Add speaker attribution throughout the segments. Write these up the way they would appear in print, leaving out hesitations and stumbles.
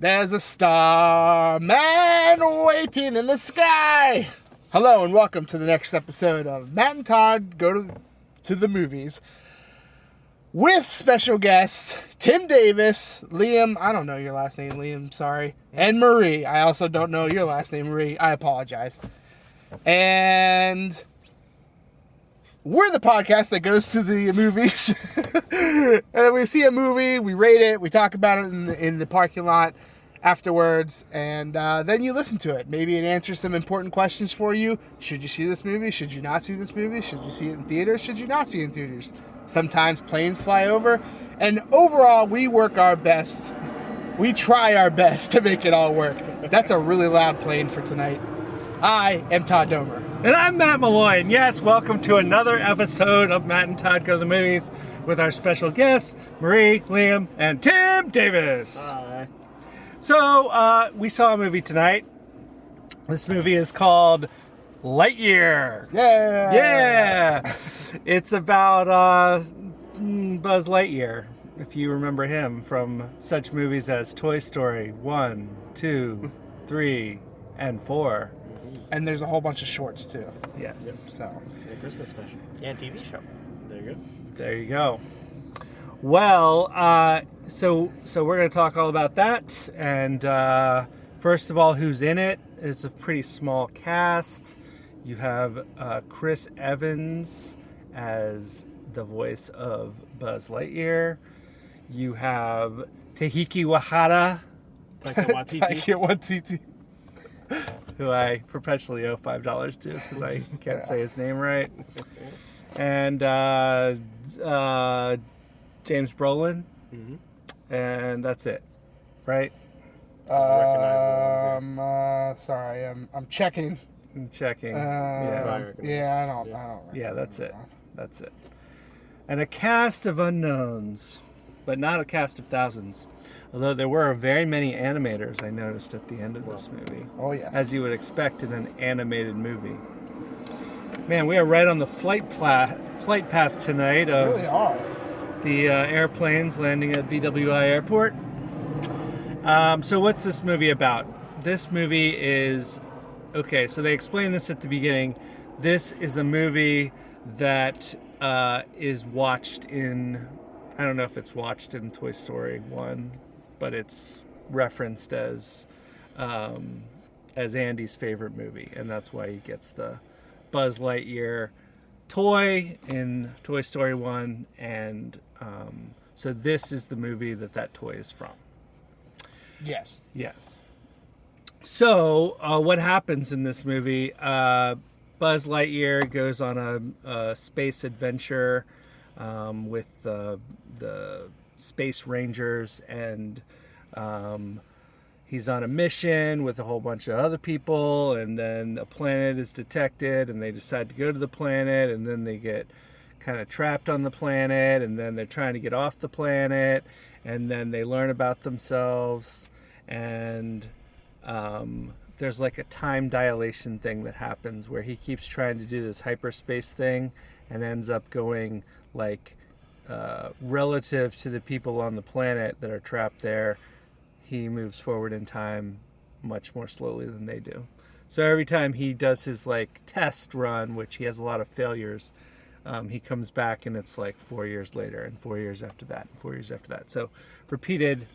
Speaker 1: There's a star man waiting in the sky. Hello and welcome to the next episode of Matt and Todd Go to the Movies. With special guests, Tim Davis, Liam, I don't know your last name, Liam, sorry, and Marie. I also don't know your last name, Marie. I apologize. And we're the podcast that goes to the movies. And we see a movie, we rate it, we talk about it in the parking lot afterwards, and then you listen to it. Maybe it answers some important questions for you. Should you see this movie? Should you not see this movie? Should you see it in theaters? Should you not see it in theaters? Sometimes planes fly over. And overall, we work our best. We try our best to make it all work. That's a really loud plane for tonight. I am Todd Domer.
Speaker 2: And I'm Matt Malloy. And yes, welcome to another episode of Matt and Todd Go to the Movies with our special guests, Marie, Liam, and Tim Davis.
Speaker 3: Hi.
Speaker 2: So, we saw a movie tonight. This movie is called Lightyear.
Speaker 1: Yeah!
Speaker 2: Yeah! It's about Buzz Lightyear, if you remember him from such movies as Toy Story 1, 2, 3, and 4.
Speaker 1: And there's a whole bunch of shorts, too.
Speaker 2: Yes.
Speaker 1: Yep, so.
Speaker 3: The Christmas special. And TV show. There you go.
Speaker 2: There you go. Well, so we're going to talk all about that. And first of all, who's in it? It's a pretty small cast. You have Chris Evans as the voice of Buzz Lightyear. You have Tahiki Wahata,
Speaker 3: Taika Waititi.
Speaker 2: who I perpetually owe $5 to because I can't say his name right. And James Brolin.
Speaker 3: Mm-hmm.
Speaker 2: And that's it, right?
Speaker 1: Sorry, I'm checking.
Speaker 2: I'm checking.
Speaker 1: Yeah, I don't.
Speaker 2: Yeah, that's it. That's it. And a cast of unknowns, but not a cast of thousands. Although there were very many animators I noticed at the end of this movie.
Speaker 1: Oh, yes.
Speaker 2: As you would expect in an animated movie. Man, we are right on the flight path tonight
Speaker 1: We
Speaker 2: of
Speaker 1: really are.
Speaker 2: the airplanes landing at BWI Airport. So what's this movie about? This movie is... Okay, so they explained this at the beginning. This is a movie that is watched in... I don't know if it's watched in Toy Story 1, but it's referenced as Andy's favorite movie, and that's why he gets the Buzz Lightyear toy in Toy Story 1, and so this is the movie that toy is from.
Speaker 1: Yes.
Speaker 2: Yes. So, what happens in this movie? Buzz Lightyear goes on a space adventure with the Space Rangers, and he's on a mission with a whole bunch of other people, and then a planet is detected, and they decide to go to the planet, and then they get kind of trapped on the planet, and then they're trying to get off the planet, and then they learn about themselves, and there's like a time dilation thing that happens where he keeps trying to do this hyperspace thing and ends up going like relative to the people on the planet that are trapped there, he moves forward in time much more slowly than they do. So every time he does his like test run, which he has a lot of failures, he comes back and it's like 4 years later, and 4 years after that, and 4 years after that. So repeated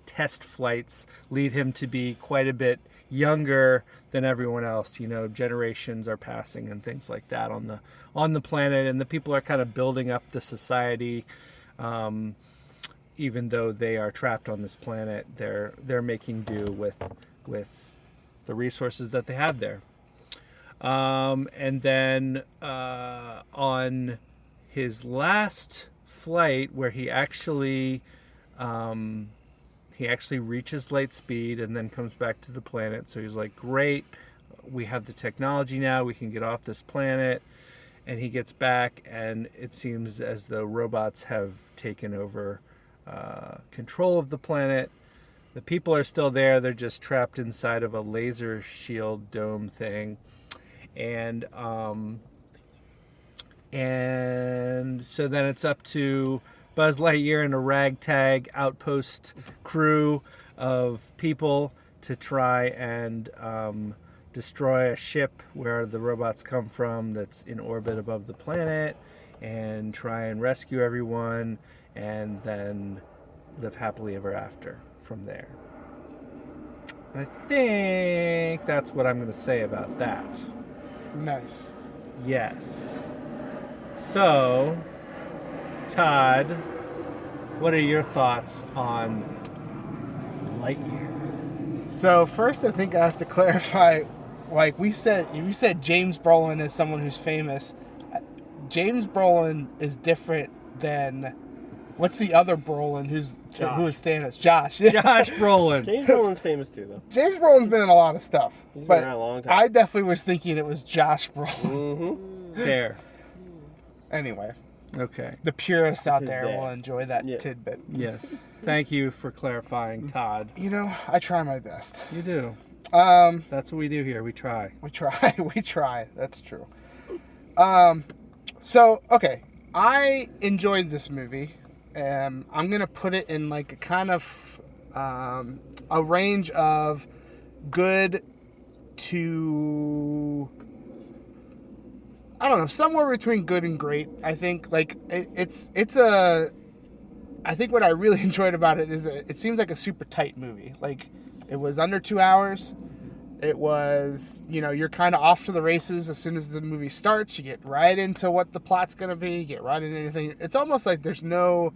Speaker 2: test flights lead him to be quite a bit younger than everyone else. You know, generations are passing and things like that on the planet, and the people are kind of building up the society. Even though they are trapped on this planet, they're making do with the resources that they have there. And then on his last flight, where he actually reaches light speed and then comes back to the planet. So he's like, great, we have the technology now, we can get off this planet. And he gets back, and it seems as though robots have taken over control of the planet. The people are still there, they're just trapped inside of a laser shield dome thing. And so then it's up to Buzz Lightyear and a ragtag outpost crew of people to try and destroy a ship where the robots come from that's in orbit above the planet, and try and rescue everyone, and then live happily ever after from there. And I think that's what I'm going to say about that.
Speaker 1: Nice.
Speaker 2: Yes. So, Todd, what are your thoughts on Lightyear?
Speaker 1: So first, I think I have to clarify. Like you said James Brolin is someone who's famous. James Brolin is different than what's the other Brolin who is Thanos? Josh.
Speaker 2: Josh Brolin.
Speaker 3: James Brolin's famous too, though.
Speaker 1: James Brolin's been in a lot of stuff.
Speaker 3: He's
Speaker 1: but
Speaker 3: been around a long time.
Speaker 1: I definitely was thinking it was Josh Brolin.
Speaker 3: Mm-hmm.
Speaker 2: Fair.
Speaker 1: Anyway,
Speaker 2: Okay.
Speaker 1: the purists out
Speaker 3: his
Speaker 1: there
Speaker 3: dad.
Speaker 1: will enjoy that
Speaker 3: Yeah.
Speaker 1: tidbit.
Speaker 2: Yes. Thank you for clarifying, Todd.
Speaker 1: You know, I try my best.
Speaker 2: You do. That's what we do here. We try.
Speaker 1: We try. We try. That's true. So, okay. I enjoyed this movie. I'm going to put it in like a kind of a range of good to, I don't know, somewhere between good and great. I think like I think what I really enjoyed about it is it seems like a super tight movie. Like it was under 2 hours. It was, you're kind of off to the races as soon as the movie starts. You get right into what the plot's going to be. You get right into anything. It's almost like there's no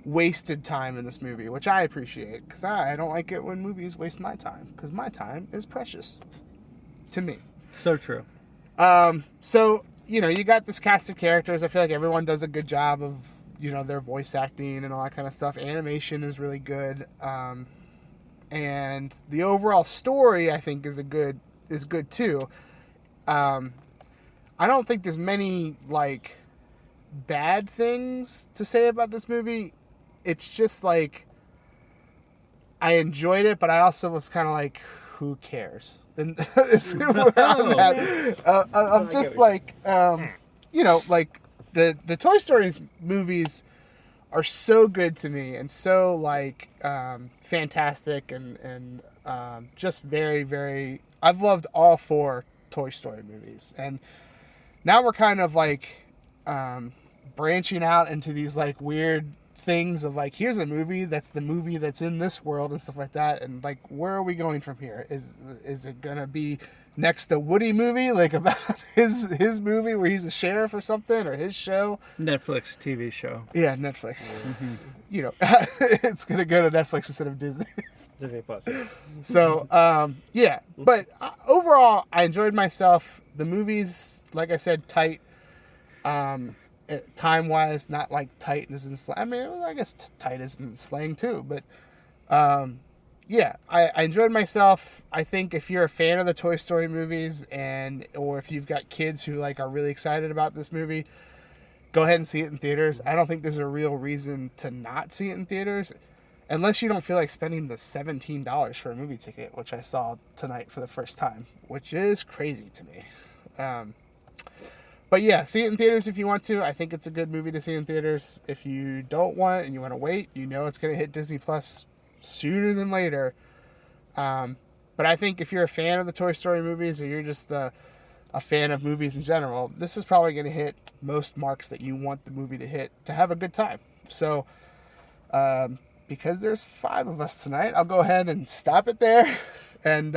Speaker 1: wasted time in this movie, which I appreciate because I don't like it when movies waste my time because my time is precious to me.
Speaker 2: So true.
Speaker 1: So, you got this cast of characters. I feel like everyone does a good job of, their voice acting and all that kind of stuff. Animation is really good. And the overall story, I think, is good too. I don't think there's many like bad things to say about this movie. It's just like I enjoyed it, but I also was kind of like, who cares? And it's where I'm at. Of just like, like the Toy Story movies are so good to me and so like fantastic and just very, very. I've loved all 4 Toy Story movies, and now we're kind of like branching out into these like weird things of like, here's a movie that's the movie that's in this world and stuff like that, and like, where are we going from here? Is it gonna be next to Woody movie, like about his movie where he's a sheriff or something, or his show?
Speaker 2: Netflix TV show.
Speaker 1: Yeah, Netflix. Mm-hmm. It's gonna go to Netflix instead of Disney.
Speaker 3: Disney Plus. Yeah.
Speaker 1: So, yeah. But overall, I enjoyed myself. The movie's, like I said, tight. Time-wise, not like tight as in slang. I mean, I guess tight as in slang too. But, yeah, I enjoyed myself. I think if you're a fan of the Toy Story movies or if you've got kids who like are really excited about this movie, go ahead and see it in theaters. I don't think there's a real reason to not see it in theaters. Unless you don't feel like spending the $17 for a movie ticket, which I saw tonight for the first time, which is crazy to me. But yeah, see it in theaters if you want to. I think it's a good movie to see in theaters. If you don't want it and you want to wait, it's going to hit Disney Plus sooner than later. But I think if you're a fan of the Toy Story movies or you're just a fan of movies in general, this is probably going to hit most marks that you want the movie to hit to have a good time. So, because there's 5 of us tonight, I'll go ahead and stop it there. And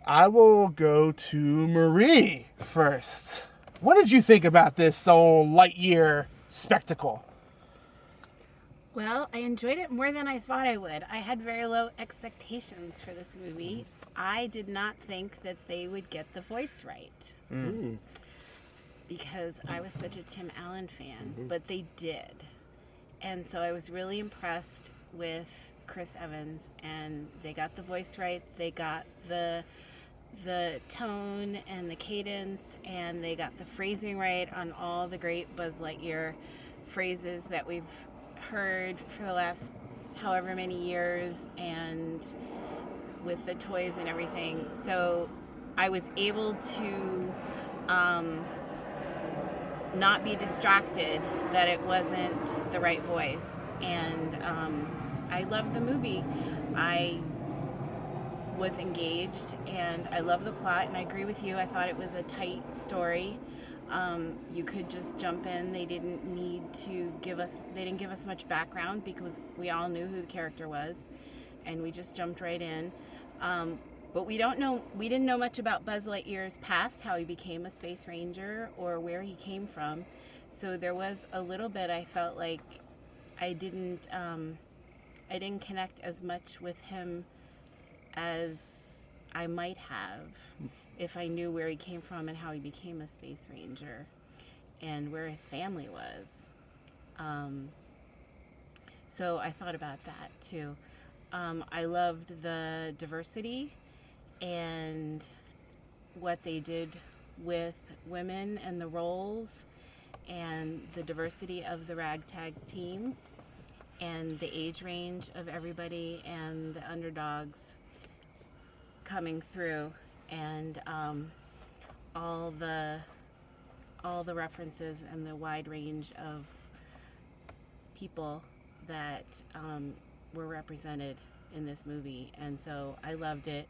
Speaker 1: I will go to Marie first. What did you think about this old Lightyear spectacle?
Speaker 4: Well, I enjoyed it more than I thought I would. I had very low expectations for this movie. I did not think that they would get the voice right. Because I was such a Tim Allen fan, but they did. And so I was really impressed with Chris Evans, and they got the voice right. They got the tone and the cadence, and they got the phrasing right on all the great Buzz Lightyear phrases that we've heard for the last however many years, and with the toys and everything. So I was able to not be distracted that it wasn't the right voice. And I loved the movie. I was engaged, and I love the plot, and I agree with you. I thought it was a tight story. You could just jump in. They didn't give us much background because we all knew who the character was, and we just jumped right in. But we didn't know much about Buzz Lightyear's past, how he became a space ranger or where he came from. So there was a little bit I felt like I didn't connect as much with him as I might have if I knew where he came from and how he became a space ranger and where his family was. So I thought about that too. I loved the diversity and what they did with women and the roles and the diversity of the ragtag team and the age range of everybody and the underdogs coming through, and all the references and the wide range of people that were represented in this movie. And so I loved it,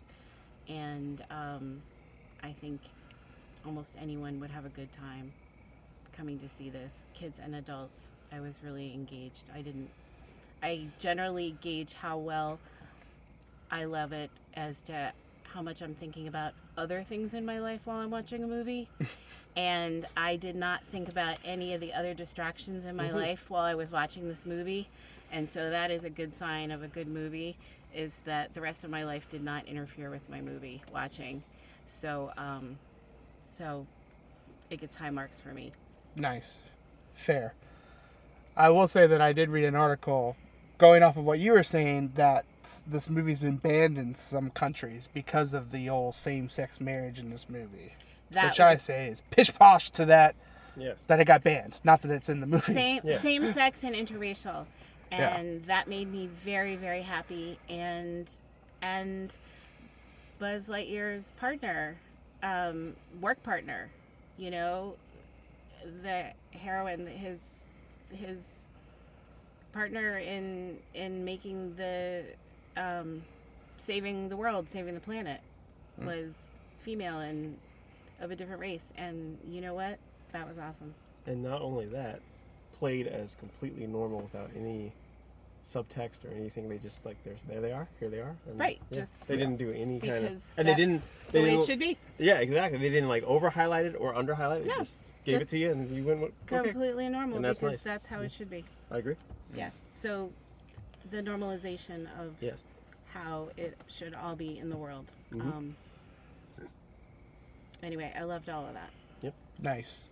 Speaker 4: and I think almost anyone would have a good time coming to see this, kids and adults. I was really engaged. I generally gauge how well I love it as to how much I'm thinking about other things in my life while I'm watching a movie. And I did not think about any of the other distractions in my life while I was watching this movie. And so that is a good sign of a good movie, is that the rest of my life did not interfere with my movie watching. So it gets high marks for me.
Speaker 1: Nice. Fair. I will say that I did read an article going off of what you were saying that this movie's been banned in some countries because of the old same-sex marriage in this movie. Which I say is pish-posh to that,
Speaker 3: Yes.
Speaker 1: that it got banned. Not that it's in the movie.
Speaker 4: Same sex and interracial. And that made me very, very happy. And Buzz Lightyear's partner, work partner, you know, the heroine, his partner in making the saving the world, saving the planet, was female and of a different race. And you know what? That was awesome.
Speaker 3: And not only that, played as completely normal without any subtext or anything. They just like, there they are, here they are. And
Speaker 4: Right,
Speaker 3: yeah,
Speaker 4: just
Speaker 3: they didn't do any kind of,
Speaker 4: because
Speaker 3: and they
Speaker 4: that's
Speaker 3: didn't.
Speaker 4: the way it should be.
Speaker 3: Yeah, exactly. They didn't like over highlight it or under highlight it.
Speaker 4: No,
Speaker 3: They just gave it
Speaker 4: just
Speaker 3: to you, and you went, okay.
Speaker 4: Completely normal,
Speaker 3: And that's
Speaker 4: because
Speaker 3: nice.
Speaker 4: that's how it should be.
Speaker 3: I agree.
Speaker 4: Yeah. So the normalization of
Speaker 3: Yes.
Speaker 4: how it should all be in the world.
Speaker 3: Mhm.
Speaker 4: Anyway, I loved all of that.
Speaker 1: Nice.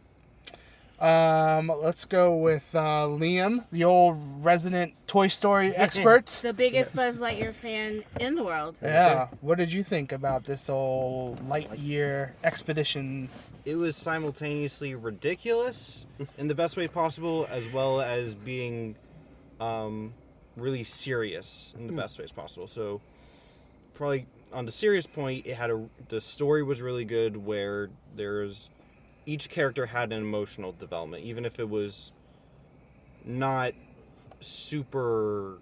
Speaker 1: Let's go with Liam, the old resident Toy Story expert.
Speaker 4: The biggest Buzz Lightyear fan in the world.
Speaker 1: Yeah. What did you think about this old Lightyear expedition?
Speaker 5: It was simultaneously ridiculous in the best way possible, as well as being really serious in the best ways possible. So, probably on the serious point, the story was really good, where each character had an emotional development, even if it was not super,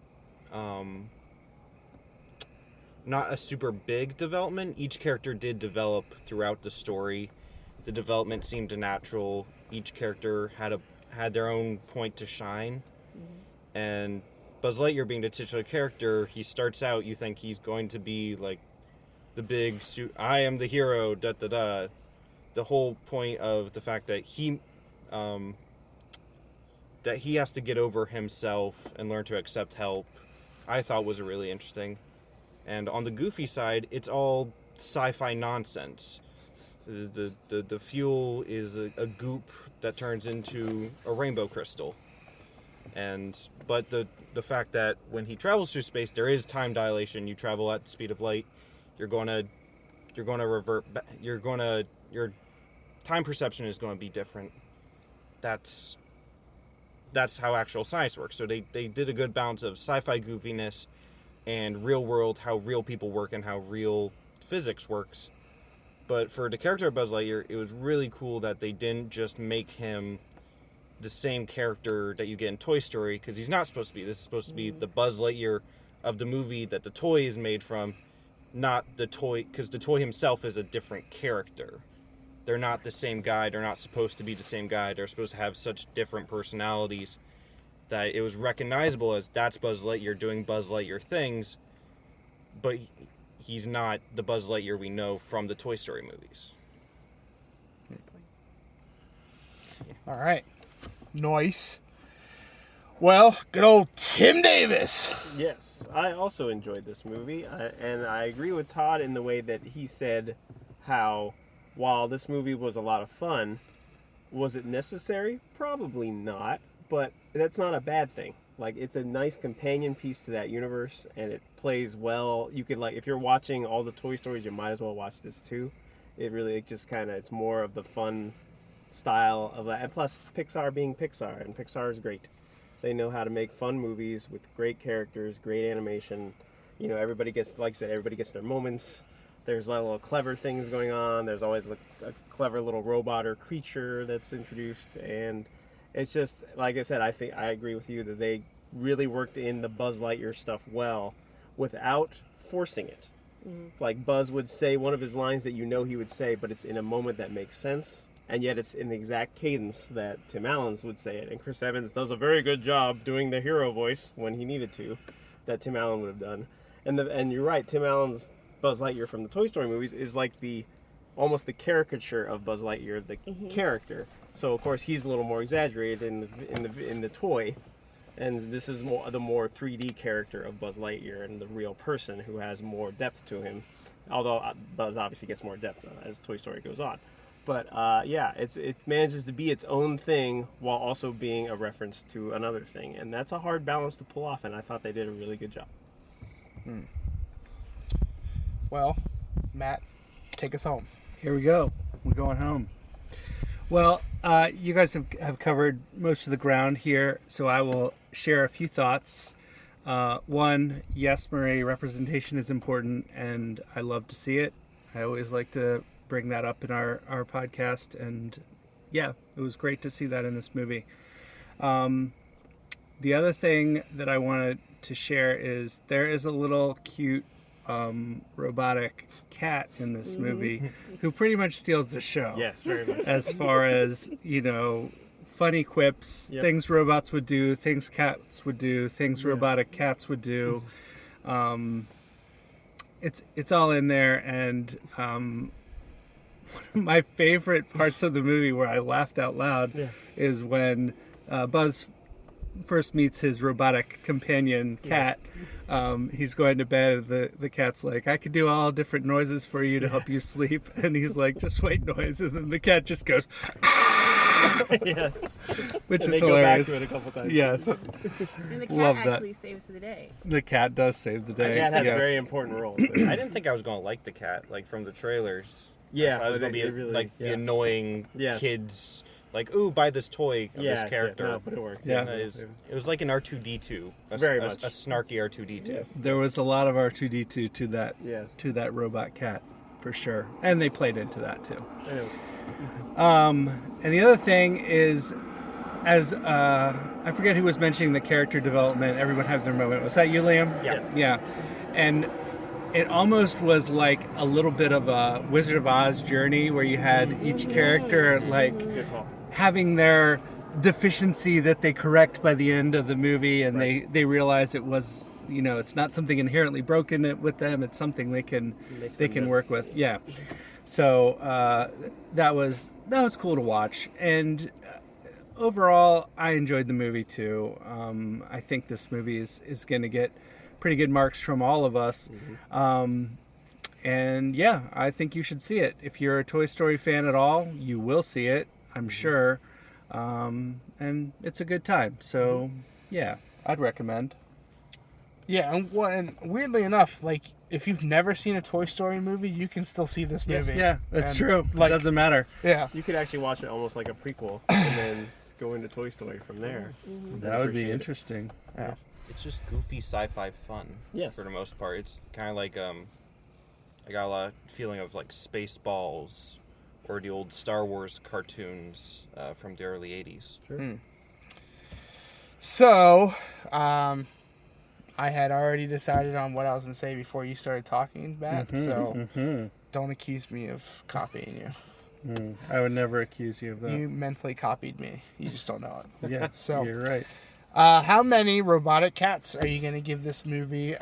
Speaker 5: not a super big development. Each character did develop throughout the story. The development seemed natural. Each character had their own point to shine. And Buzz Lightyear being the titular character, he starts out, you think he's going to be like the big suit, I am the hero, da da da. The whole point of the fact that he has to get over himself and learn to accept help, I thought was really interesting. And on the goofy side, it's all sci-fi nonsense. The fuel is a goop that turns into a rainbow crystal. But the fact that when he travels through space, there is time dilation. You travel at the speed of light. You're going to revert back. Your time perception is going to be different. That's how actual science works. So they did a good balance of sci-fi goofiness and real world, how real people work and how real physics works. But for the character of Buzz Lightyear, it was really cool that they didn't just make him the same character that you get in Toy Story, because he's not supposed to be. This is supposed to be the Buzz Lightyear of the movie that the toy is made from, not the toy, because the toy himself is a different character. They're not the same guy. They're not supposed to be the same guy. They're supposed to have such different personalities that it was recognizable as that's Buzz Lightyear doing Buzz Lightyear things, but he's not the Buzz Lightyear we know from the Toy Story movies.
Speaker 1: All right. Nice. Well, good old Tim Davis.
Speaker 3: Yes, I also enjoyed this movie, and I agree with Todd in the way that he said how, while this movie was a lot of fun, was it necessary? Probably not, but that's not a bad thing. Like, it's a nice companion piece to that universe, and it plays well. You could, like, if you're watching all the Toy Stories, you might as well watch this too. It just kind of, it's more of the fun style of that. And plus, Pixar being Pixar, and Pixar is great. They know how to make fun movies with great characters, great animation. You know, everybody gets, like I said, everybody gets their moments. There's little clever things going on. There's always a clever little robot or creature that's introduced. And it's just, like I said, I think I agree with you that they really worked in the Buzz Lightyear stuff well without forcing it. Mm-hmm. Like, Buzz would say one of his lines that you know he would say, but it's in a moment that makes sense. And yet it's in the exact cadence that Tim Allen's would say it. And Chris Evans does a very good job doing the hero voice when he needed to, that Tim Allen would have done. And you're right, Tim Allen's Buzz Lightyear from the Toy Story movies is like almost the caricature of Buzz Lightyear, the character. So of course he's a little more exaggerated in the toy, and this is the more 3D character of Buzz Lightyear and the real person who has more depth to him. Although Buzz obviously gets more depth as Toy Story goes on. But yeah, it manages to be its own thing while also being a reference to another thing, and that's a hard balance to pull off. And I thought they did a really good job.
Speaker 1: Well, Matt, take us home.
Speaker 2: Here we go. We're going home. Well, you guys have covered most of the ground here, so I will share a few thoughts. One, yes, Marie, representation is important, and I love to see it. I always like to bring that up in our podcast, and yeah, it was great to see that in this movie. The other thing that I wanted to share is there is a little cute robotic cat in this movie who pretty much steals the show.
Speaker 3: Yes, very much.
Speaker 2: As far as, funny quips, things robots would do, things cats would do, things robotic cats would do. It's all in there, and one of my favorite parts of the movie where I laughed out loud is when Buzz first meets his robotic companion cat. He's going to bed, the cat's like, I could do all different noises for you to help you sleep, and he's like, just wait noise, and then the cat just goes
Speaker 3: yes,
Speaker 2: which
Speaker 3: and
Speaker 2: is
Speaker 3: they
Speaker 2: hilarious.
Speaker 3: go back to it a couple times.
Speaker 2: Yes.
Speaker 4: And the cat
Speaker 2: Love that.
Speaker 4: actually saves the day.
Speaker 2: The cat does save the day.
Speaker 3: The cat has
Speaker 2: yes.
Speaker 3: a very important role.
Speaker 5: I didn't think I was going to like the cat, like from the trailers.
Speaker 3: Yeah,
Speaker 5: I was going to be the annoying kids, like, ooh, buy this toy of this character.
Speaker 3: No, but it worked.
Speaker 2: Yeah.
Speaker 5: It was like an R2-D2,
Speaker 3: Very much.
Speaker 5: a snarky R2-D2.
Speaker 3: Yes.
Speaker 2: There was a lot of R2-D2 to that
Speaker 3: Yes.
Speaker 2: to that robot cat, for sure, and they played into that too.
Speaker 3: And it was
Speaker 2: And the other thing is, as I forget who was mentioning the character development. Everyone had their moment. Was that you, Liam?
Speaker 3: Yes.
Speaker 2: Yeah, and it almost was like a little bit of a Wizard of Oz journey where you had each character like
Speaker 3: good call.
Speaker 2: having their deficiency that they correct by the end of the movie, and they realize it was, it's not something inherently broken with them. It's something they can work with. Yeah. So that was cool to watch, and overall I enjoyed the movie too. I think this movie is going to get pretty good marks from all of us. And yeah, I think you should see it. If you're a Toy Story fan at all, you will see it, I'm sure. And it's a good time. So yeah, I'd recommend.
Speaker 1: Yeah, and weirdly enough, like, if you've never seen a Toy Story movie, you can still see this movie.
Speaker 2: Yeah, that's
Speaker 1: And,
Speaker 2: true.
Speaker 1: like,
Speaker 2: it doesn't matter.
Speaker 1: Yeah.
Speaker 3: You could actually watch it almost like a prequel and then go into Toy Story from there.
Speaker 2: That would be interesting.
Speaker 1: Yeah.
Speaker 5: It's just goofy sci-fi fun.
Speaker 3: Yes.
Speaker 5: For the most part, it's kind of like I got a lot of feeling of like Spaceballs or the old Star Wars cartoons from the early 80s.
Speaker 3: Sure.
Speaker 1: So, I had already decided on what I was going to say before you started talking, Matt. So, don't accuse me of copying you.
Speaker 2: I would never accuse you of that.
Speaker 1: You mentally copied me. You just don't know it.
Speaker 2: Yeah,
Speaker 1: So,
Speaker 2: you're right.
Speaker 1: How many robotic cats are you going to give this movie?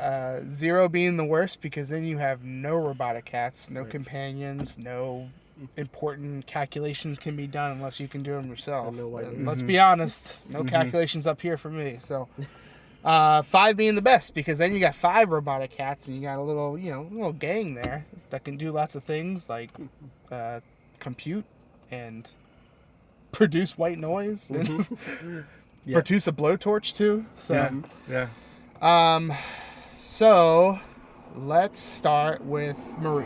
Speaker 1: 0 being the worst, because then you have no robotic cats, no companions, no important calculations can be done unless you can do them yourself.
Speaker 3: And no white
Speaker 1: And
Speaker 3: noise.
Speaker 1: let's be honest, no calculations up here for me. So, 5 being the best, because then you got 5 robotic cats and you got a little, little gang there that can do lots of things like compute and produce white noise and produce a blowtorch too. So,
Speaker 2: Yeah.
Speaker 1: So let's start with Marie.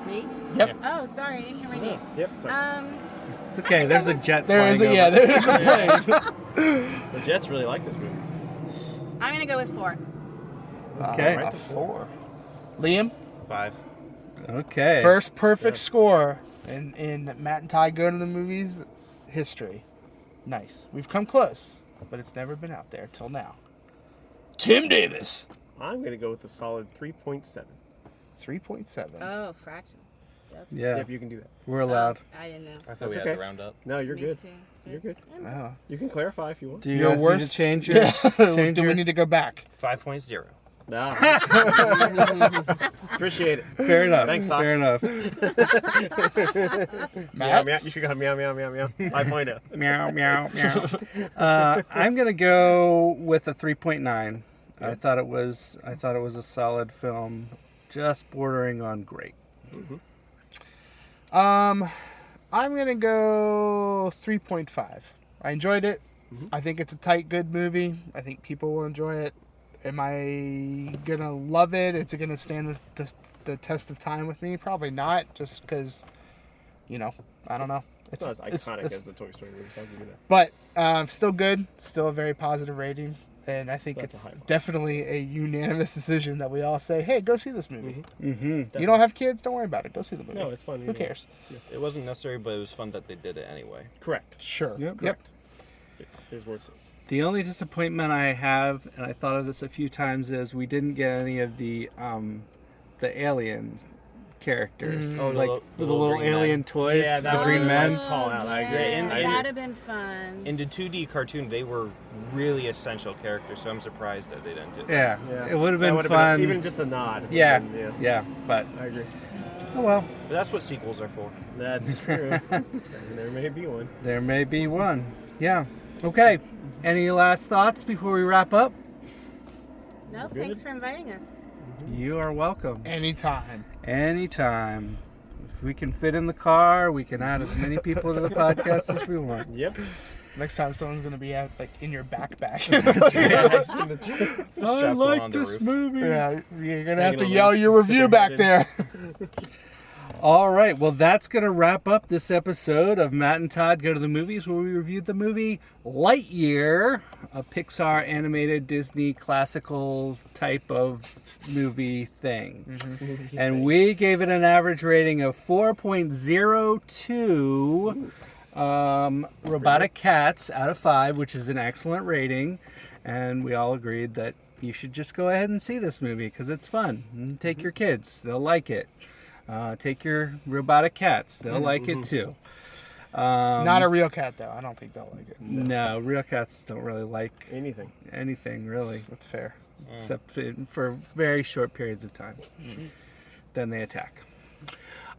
Speaker 4: Me?
Speaker 1: Yep.
Speaker 4: Oh, sorry, I didn't hear my name.
Speaker 3: Yep. Sorry.
Speaker 2: It's okay. There's a jet
Speaker 1: There
Speaker 2: flying
Speaker 1: is a
Speaker 2: over.
Speaker 1: there is a plane.
Speaker 3: The Jets really like this movie.
Speaker 4: I'm gonna go with 4.
Speaker 2: Okay.
Speaker 3: Right to
Speaker 1: 4. Liam,
Speaker 5: 5.
Speaker 2: Okay.
Speaker 1: first perfect score in Matt and Todd Go to the Movies history. Nice. We've come close, but it's never been out there till now. Tim Davis.
Speaker 3: I'm gonna go with a solid 3.7.
Speaker 1: 3.7.
Speaker 4: Oh, fraction. That's
Speaker 2: Yeah,
Speaker 3: If you can do that.
Speaker 2: we're allowed.
Speaker 4: I didn't know.
Speaker 5: I thought we
Speaker 3: That's
Speaker 5: had
Speaker 3: okay.
Speaker 5: to round up.
Speaker 3: No, you're
Speaker 4: Me
Speaker 3: good.
Speaker 4: too.
Speaker 3: You're good.
Speaker 1: Oh.
Speaker 3: You can clarify if you want.
Speaker 2: Do you
Speaker 1: Your
Speaker 2: guys need
Speaker 1: worst?
Speaker 2: to change your...
Speaker 1: Yeah.
Speaker 2: change
Speaker 1: Do we
Speaker 2: your...
Speaker 1: need to go back?
Speaker 5: 5.0.
Speaker 3: Nah. Appreciate it.
Speaker 2: Fair enough.
Speaker 3: Thanks, Sox.
Speaker 2: Fair enough.
Speaker 3: Meow,
Speaker 1: Matt?
Speaker 3: meow. You should go meow, meow, meow, meow. 5.0.
Speaker 2: Meow, meow, meow. I'm gonna go with a 3.9. I thought it was a solid film, just bordering on great.
Speaker 1: I'm gonna go 3.5. I enjoyed it. I think it's a tight, good movie. I think people will enjoy it. Am I gonna love it? Is it gonna stand the test of time with me? Probably not, just because, I don't know.
Speaker 3: It's not as iconic as the Toy Story movies. I'll give you that.
Speaker 1: But still good. Still a very positive rating. And I think
Speaker 3: That's a
Speaker 1: it's
Speaker 3: high bar.
Speaker 1: definitely a unanimous decision that we all say, hey, go see this movie.
Speaker 2: Mm-hmm.
Speaker 1: You don't have kids? Don't worry about it. Go see the movie.
Speaker 3: No, it's fun.
Speaker 1: Who cares?
Speaker 5: It wasn't necessary, but it was fun that they did it anyway.
Speaker 3: Correct.
Speaker 1: Sure.
Speaker 2: Yep.
Speaker 3: Correct. It is worth it.
Speaker 2: The only disappointment I have, and I thought of this a few times, is we didn't get any of the alien characters,
Speaker 5: Oh,
Speaker 2: like the little
Speaker 5: green
Speaker 2: alien
Speaker 5: men.
Speaker 2: toys,
Speaker 3: Yeah,
Speaker 2: the
Speaker 3: that
Speaker 2: green
Speaker 3: was a
Speaker 2: men.
Speaker 3: nice call out. I agree.
Speaker 5: Yeah, and-
Speaker 4: That'd have been fun.
Speaker 5: In the 2D cartoon, they were really essential characters, so I'm surprised that they didn't do that.
Speaker 2: Yeah,
Speaker 3: Yeah.
Speaker 2: it would have
Speaker 3: That
Speaker 2: been
Speaker 3: would've
Speaker 2: fun.
Speaker 3: even just a nod.
Speaker 2: yeah,
Speaker 3: Yeah.
Speaker 2: yeah, but
Speaker 3: I agree.
Speaker 2: oh well,
Speaker 5: But that's what sequels are for.
Speaker 3: That's true. And there may be one.
Speaker 2: there may be one. Yeah. Okay. Any last thoughts before we wrap up?
Speaker 4: No,
Speaker 3: Good.
Speaker 4: thanks for inviting us.
Speaker 2: You are welcome.
Speaker 1: Anytime.
Speaker 2: Anytime. If we can fit in the car, we can add as many people to the podcast as we want.
Speaker 3: Yep.
Speaker 1: Next time someone's going to be in your backpack.
Speaker 2: I
Speaker 5: Straps
Speaker 2: like
Speaker 5: on the
Speaker 2: this
Speaker 5: roof.
Speaker 2: movie.
Speaker 1: Yeah, you're going to have
Speaker 3: Hanging
Speaker 1: to
Speaker 3: on
Speaker 1: yell
Speaker 3: the-
Speaker 1: your review back there.
Speaker 2: All right. Well, that's going to wrap up this episode of Matt and Todd Go to the Movies, where we reviewed the movie Lightyear, a Pixar animated Disney classical type of movie thing. And we gave it an average rating of 4.02 robotic cats out of 5, which is an excellent rating. And we all agreed that you should just go ahead and see this movie because it's fun. And take your kids, they'll like it. Take your robotic cats, they'll like it too.
Speaker 1: Not a real cat, though. I don't think they'll like it.
Speaker 2: No, real cats don't really like
Speaker 3: Anything.
Speaker 2: anything, really,
Speaker 1: That's fair.
Speaker 2: except for very short periods of time. Then they attack.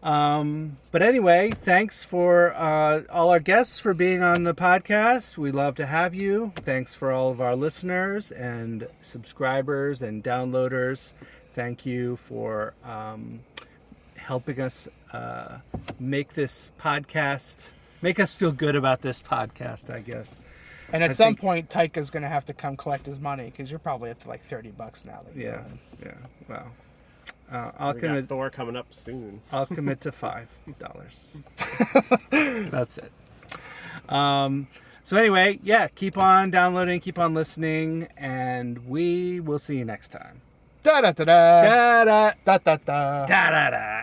Speaker 2: But anyway, thanks for all our guests for being on the podcast. We love to have you. Thanks for all of our listeners and subscribers and downloaders. Thank you for helping us make this podcast, make us feel good about this podcast, I guess.
Speaker 1: And at
Speaker 2: I
Speaker 1: some
Speaker 2: think-
Speaker 1: point, Taika's going to have to come collect his money because you're probably up to like $30 now. that you're
Speaker 2: Yeah,
Speaker 1: on.
Speaker 2: yeah. Well, I'll
Speaker 3: We got
Speaker 2: commit.
Speaker 3: Thor coming up soon.
Speaker 2: I'll commit to $5. That's it. So anyway, yeah, keep on downloading, keep on listening, and we will see you next time.
Speaker 1: Da da da da
Speaker 2: Da da
Speaker 1: da da da.
Speaker 2: da da da.